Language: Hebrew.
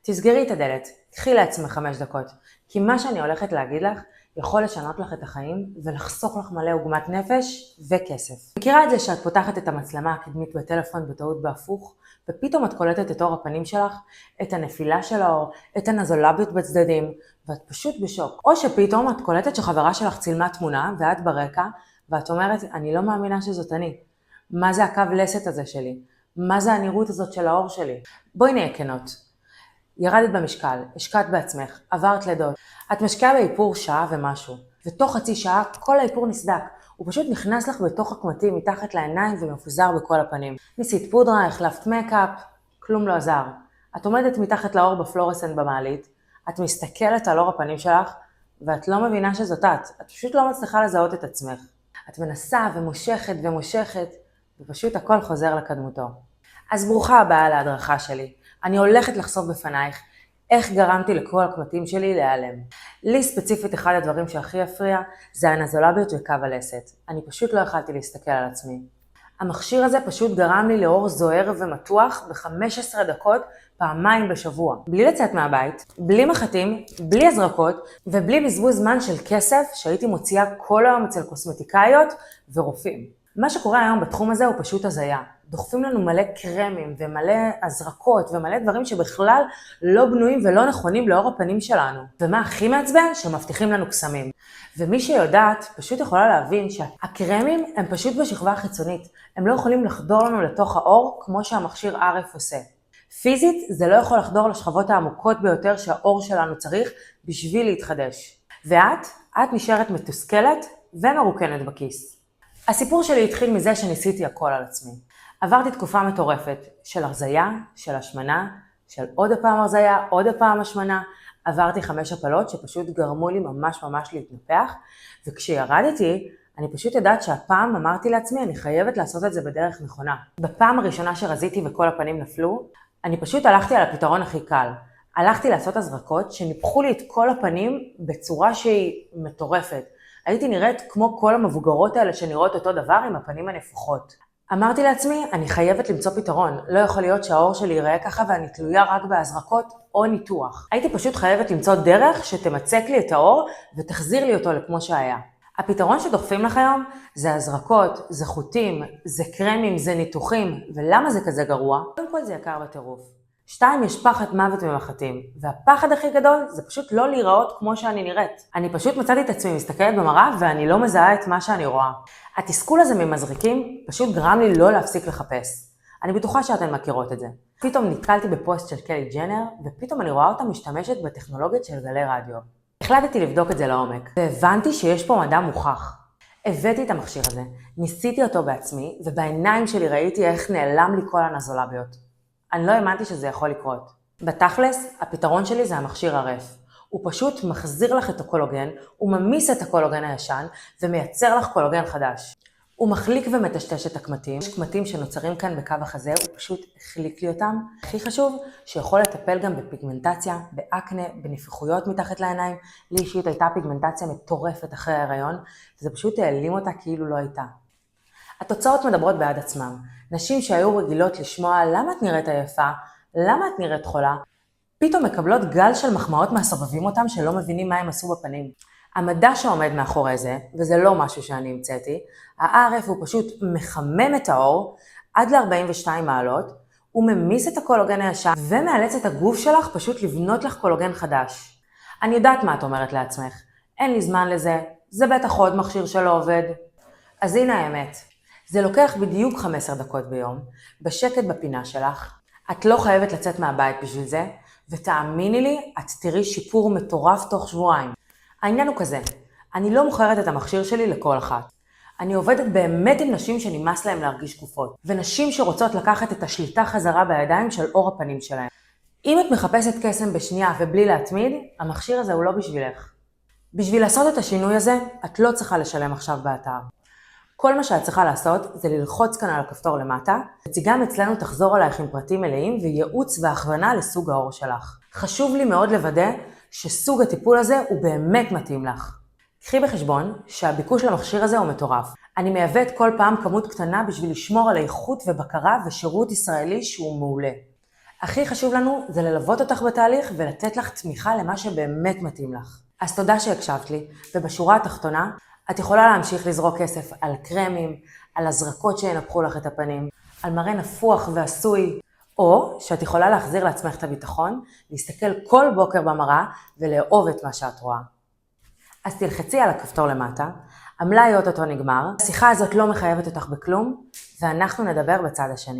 תסגרי את הדלת, קחי לעצמך 5 דקות, כי מה שאני הולכת להגיד לך יכול לשנות לך את החיים ולחסוך לך מלא עוגמת נפש וכסף. מכירה את זה שאת פותחת את המצלמה הקדמית בטלפון בטעות בהפוך, ופתאום את קולטת את אור הפנים שלך, את הנפילה של האור, את הנזולביות בצדדים, ואת פשוט בשוק. או שפתאום את קולטת שחברה שלך צילמה תמונה ואת ברקע, ואת אומרת, אני לא מאמינה שזאת אני. מה זה הקו לסת הזה שלי? מה זה הנראות הזאת של האור שלי? בואי נהיה כנות. ירדת במשקל, השקעת בעצמך, עברת לידות. את משקיעה באיפור שעה ומשהו, ותוך חצי שעה כל האיפור נסדק. הוא פשוט נכנס לך בתוך הקמטים מתחת לעיניים ומפוזר בכל הפנים. ניסית פודרה, החלפת מקאפ, כלום לא עזר. את עומדת מתחת לאור בפלורסנט במעלית, את מסתכלת על אור הפנים שלך, ואת לא מבינה שזאת את פשוט לא מצליחה לזהות את עצמך. את מנסה ומושכת, ופשוט הכל חוזר לקדמותו. אז ברוכה הבאה להדרכה שלי. אני הולכת לחשוף בפנייך איך גרמתי לכל הקמטים שלי להיעלם. לי ספציפית אחד הדברים שהכי הפריע זה הנזולביות וקו הלסת. אני פשוט לא יכלתי להסתכל על עצמי. המכשיר הזה פשוט גרם לי לאור זוהר ומתוח ב-15 דקות פעמיים בשבוע. בלי לצאת מהבית, בלי מחטים, בלי הזרקות ובלי בזבוז זמן של כסף שהייתי מוציאה כל היום אצל קוסמטיקאיות ורופאים. מה שקורה היום בתחום הזה הוא פשוט הזיה. דוחפים לנו מלא קרמים ומלא הזרקות ומלא דברים שבכלל לא בנויים ולא נכונים לאור הפנים שלנו. ומה הכי מעצבן? שמבטיחים לנו קסמים. ומי שיודעת פשוט יכולה להבין שהקרמים הם פשוט בשכבה החיצונית. הם לא יכולים לחדור לנו לתוך האור כמו שהמכשיר RF עושה. פיזית זה לא יכול לחדור לשכבות העמוקות ביותר שהאור שלנו צריך בשביל להתחדש. ואת נשארת מתוסכלת ומרוקנת בכיס. הסיפור שלי התחיל מזה שניסיתי הכל על עצמי. עברתי תקופה מטורפת של הרזיה, של השמנה, של עוד פעם הרזיה, עוד פעם השמנה. עברתי 5 הפלות שפשוט גרמו לי ממש להתנפח, וכשירדתי, אני פשוט יודעת שהפעם אמרתי לעצמי, אני חייבת לעשות את זה בדרך נכונה. בפעם הראשונה שרזיתי וכל הפנים נפלו, אני פשוט הלכתי על הפתרון הכי קל. הלכתי לעשות הזרקות שניפחו לי את כל הפנים בצורה שהיא מטורפת. הייתי נראית כמו כל המבוגרות האלה שנראות אותו דבר עם הפנים הנפוחות. אמרתי לעצמי, אני חייבת למצוא פתרון. לא יכול להיות שהאור שלי ייראה ככה ואני תלויה רק בהזרקות או ניתוח. הייתי פשוט חייבת למצוא דרך שתמצק לי את האור ותחזיר לי אותו לכמו שהיה. הפתרון שדוחפים לך היום זה הזרקות, זה חוטים, זה קרמים, זה ניתוחים. ולמה זה כזה גרוע? קודם כל זה יקר בטירוף. 2, יש פחד מוות ממחטים, והפחד הכי גדול זה פשוט לא להיראות כמו שאני נראית. אני פשוט מצאתי את עצמי מסתכלת במראה ואני לא מזהה את מה שאני רואה. התסכול הזה ממזריקים פשוט גרם לי לא להפסיק לחפש. אני בטוחה שאתן מכירות את זה. פתאום נתקלתי בפוסט של קלי ג'נר, ופתאום אני רואה אותה משתמשת בטכנולוגיות של גלי רדיו. החלטתי לבדוק את זה לעומק, והבנתי שיש פה מדע מוכח. הבאתי את המכשיר הזה, ניסיתי אותו בעצמי, ובעיניים שלי ראיתי איך נעלם לי כל הנזולביות. אני לא האמנתי שזה יכול לקרות. בתכלס, הפתרון שלי זה המכשיר RF. הוא פשוט מחזיר לך את הקולוגן, הוא ממיס את הקולוגן הישן ומייצר לך קולוגן חדש. הוא מחליק ומטשטש את הקמטים. יש קמטים שנוצרים כאן בקו החזה, הוא פשוט החליק לי אותם. הכי חשוב, שיכול לטפל גם בפיגמנטציה, באקנה, בנפיחויות מתחת לעיניים. לי אישית הייתה פיגמנטציה מטורפת אחרי ההיריון, וזה פשוט העלים אותה כאילו לא הייתה. התוצאות מדברות בעד עצמם. נשים שהיו רגילות לשמוע למה את נראית עייפה, למה את נראית חולה, פתאום מקבלות גל של מחמאות מהסובבים אותם שלא מבינים מה הם עשו בפנים. המדע שעומד מאחורי זה, וזה לא משהו שאני המצאתי, ה-RF הוא פשוט מחמם את האור עד ל-42 מעלות, הוא ממיס את הקולוגן הישן ומאלץ את הגוף שלך פשוט לבנות לך קולוגן חדש. אני יודעת מה את אומרת לעצמך, אין לי זמן לזה, זה בטח עוד מכשיר שלא עובד. אז הנה האמת. זה לוקח בדיוק 15 דקות ביום, בשקט בפינה שלך. את לא חייבת לצאת מהבית בשביל זה, ותאמיני לי, את תראי שיפור מטורף תוך שבועיים. העניין הוא כזה, אני לא מוכרת את המכשיר שלי לכל אחת. אני עובדת באמת עם נשים שנמאס להם להרגיש שקופות, ונשים שרוצות לקחת את השליטה חזרה בידיים של אור הפנים שלהם. אם את מחפשת קסם בשנייה ובלי להתמיד, המכשיר הזה הוא לא בשבילך. בשביל לעשות את השינוי הזה, את לא צריכה לשלם עכשיו באתר. כל מה שאת צריכה לעשות זה ללחוץ כאן על הכפתור למטה, וגם אצלנו תחזור עלייך עם פרטים מלאים וייעוץ והכוונה לסוג האור שלך. חשוב לי מאוד לוודא שסוג הטיפול הזה הוא באמת מתאים לך. קחי בחשבון שהביקוש למכשיר הזה הוא מטורף. אני מייבאת כל פעם כמות קטנה בשביל לשמור על איכות ובקרה ושירות ישראלי שהוא מעולה. הכי חשוב לנו זה ללוות אותך בתהליך ולתת לך תמיכה למה שבאמת מתאים לך. אז תודה שהקשבת לי, ובשורה התחתונה, את יכולה להמשיך לזרוק כסף על קרמים, על הזרקות שינפחו לך את הפנים, על מראה נפוח ועשוי, או שאת יכולה להחזיר לעצמך את הביטחון, להסתכל כל בוקר במראה ולאהוב את מה שאת רואה. אז תלחצי על הכפתור למטה, המלאי אוטוטו נגמר, השיחה הזאת לא מחייבת אותך בכלום, ואנחנו נדבר בצד השני.